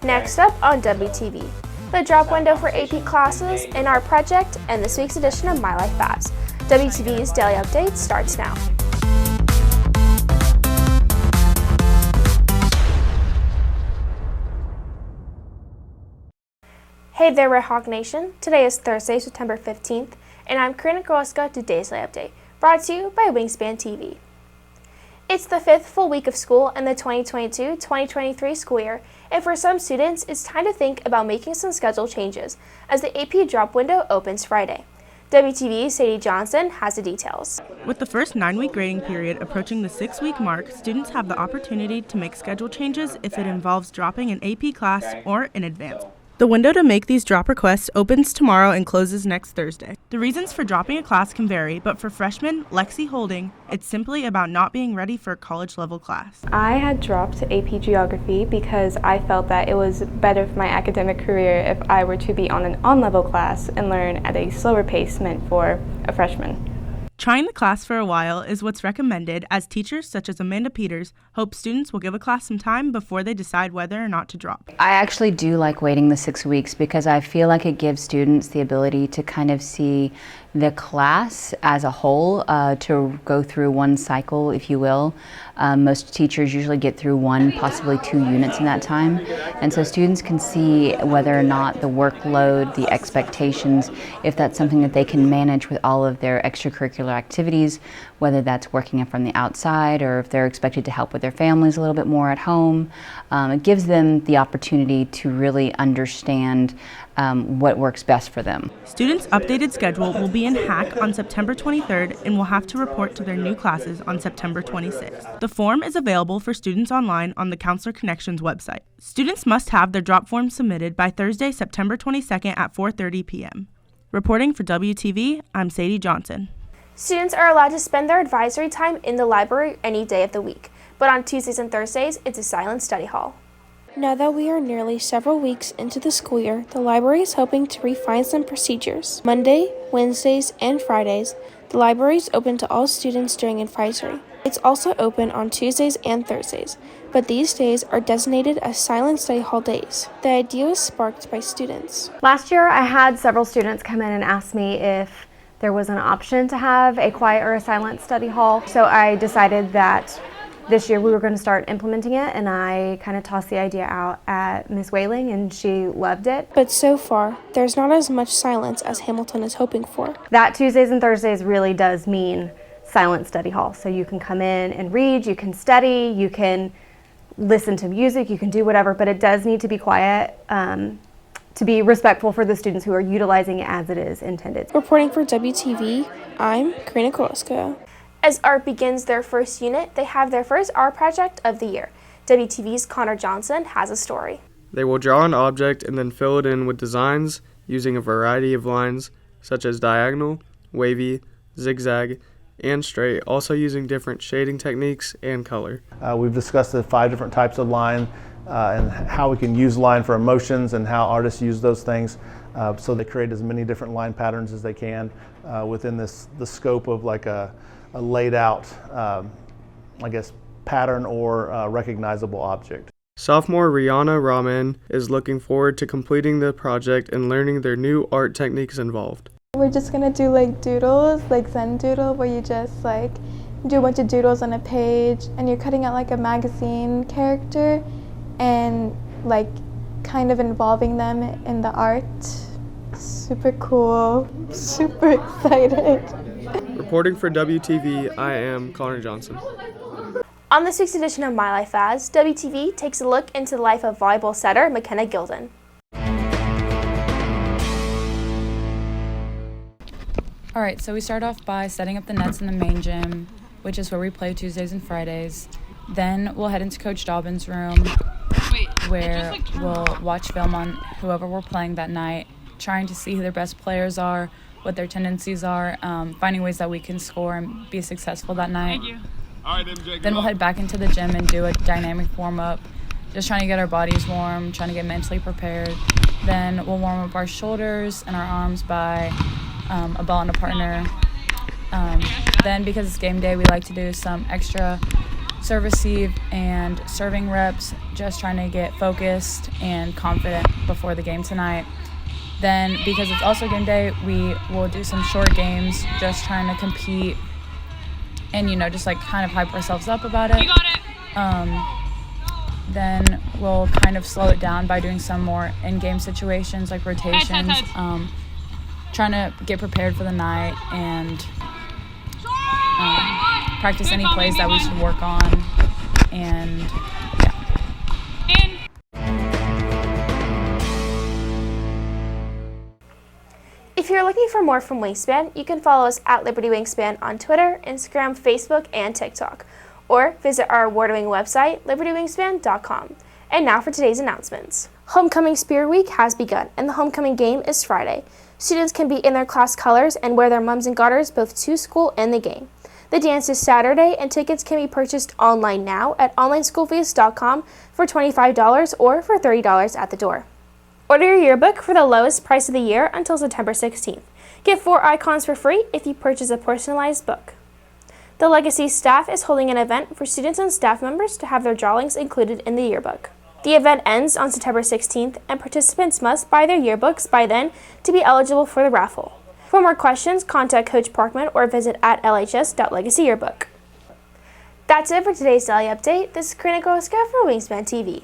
Next up on WTV, the drop window for AP classes in our project and this week's edition of My Life As. WTV's Daily Update starts now. Hey there, Red Hawk Nation. Today is Thursday, September 15th, and I'm Karina to today's Daily Update, brought to you by Wingspan TV. It's the fifth full week of school in the 2022-2023 school year, and for some students, it's time to think about making some schedule changes as the AP drop window opens Friday. WTV's Sadie Johnson has the details. With the first 9-week grading period approaching the 6-week mark, students have the opportunity to make schedule changes if it involves dropping an AP class or in advance. The window to make these drop requests opens tomorrow and closes next Thursday. The reasons for dropping a class can vary, but for freshman Lexi Holding, it's simply about not being ready for a college-level class. I had dropped AP Geography because I felt that it was better for my academic career if I were to be on an on-level class and learn at a slower pace meant for a freshman. Trying the class for a while is what's recommended, as teachers such as Amanda Peters hope students will give a class some time before they decide whether or not to drop. I actually do like waiting the 6 weeks because I feel like it gives students the ability to kind of see the class as a whole, to go through one cycle, if you will. Most teachers usually get through 1, possibly 2 units in that time. And so students can see whether or not the workload, the expectations, if that's something that they can manage with all of their extracurricular activities, whether that's working from the outside or if they're expected to help with their families a little bit more at home. It gives them the opportunity to really understand what works best for them. Students' updated schedule will be in Hack on September 23rd and will have to report to their new classes on September 26th. The form is available for students online on the Counselor Connections website. Students must have their drop form submitted by Thursday, September 22nd at 4:30 p.m. Reporting for WTV, I'm Sadie Johnson. Students are allowed to spend their advisory time in the library any day of the week, but on Tuesdays and Thursdays, it's a silent study hall. Now that we are nearly several weeks into the school year, the library is hoping to refine some procedures. Monday, Wednesdays, and Fridays, the library is open to all students during advisory. It's also open on Tuesdays and Thursdays, but these days are designated as silent study hall days. The idea was sparked by students. Last year, I had several students come in and ask me if there was an option to have a quiet or a silent study hall, so I decided that this year we were going to start implementing it, and I kind of tossed the idea out at Ms. Whaling, and she loved it. But so far, there's not as much silence as Hamilton is hoping for. That Tuesdays and Thursdays really does mean silent study hall. So you can come in and read, you can study, you can listen to music, you can do whatever, but it does need to be quiet to be respectful for the students who are utilizing it as it is intended. Reporting for WTV, I'm Karina Grokhovskaya. As art begins their first unit, they have their first art project of the year. WTV's Connor Johnson has a story. They will draw an object and then fill it in with designs using a variety of lines such as diagonal, wavy, zigzag, and straight, also using different shading techniques and color. We've discussed the 5 different types of line and how we can use line for emotions and how artists use those things. So they create as many different line patterns as they can within the scope of like a laid out, pattern or recognizable object. Sophomore Rihanna Rahman is looking forward to completing the project and learning their new art techniques involved. We're just gonna do like doodles, like Zen doodle, where you just like do a bunch of doodles on a page and you're cutting out like a magazine character and like kind of involving them in the art. Super cool, super excited. Reporting for WTV, I am Connor Johnson. On this week's edition of My Life As, WTV takes a look into the life of volleyball setter McKenna Gilden. Alright, so we start off by setting up the nets in the main gym, which is where we play Tuesdays and Fridays. Then we'll head into Coach Dobbin's room, where we'll watch film on whoever we're playing that night, trying to see who their best players are, what their tendencies are, finding ways that we can score and be successful that night. Then we'll head back into the gym and do a dynamic warm-up, just trying to get our bodies warm, trying to get mentally prepared. Then we'll warm up our shoulders and our arms by a ball and a partner. Then because it's game day, we like to do some extra serve receive and serving reps, just trying to get focused and confident before the game tonight. Then, because it's also game day, we will do some short games, just trying to compete and, just like kind of hype ourselves up about it. Then we'll kind of slow it down by doing some more in-game situations like rotations, trying to get prepared for the night and practice any plays that we should work on. And If you're looking for more from Wingspan, you can follow us at Liberty Wingspan on Twitter, Instagram, Facebook, and TikTok, or visit our award-winning website, libertywingspan.com. And now for today's announcements. Homecoming Spirit Week has begun, and the homecoming game is Friday. Students can be in their class colors and wear their mums and garters both to school and the game. The dance is Saturday, and tickets can be purchased online now at onlineschoolfees.com for $25 or for $30 at the door. Order your yearbook for the lowest price of the year until September 16th. Get 4 icons for free if you purchase a personalized book. The Legacy staff is holding an event for students and staff members to have their drawings included in the yearbook. The event ends on September 16th, and participants must buy their yearbooks by then to be eligible for the raffle. For more questions, contact Coach Parkman or visit at lhs.legacyyearbook. That's it for today's Daily Update. This is Karina Grokhovskaya for Wingspan TV.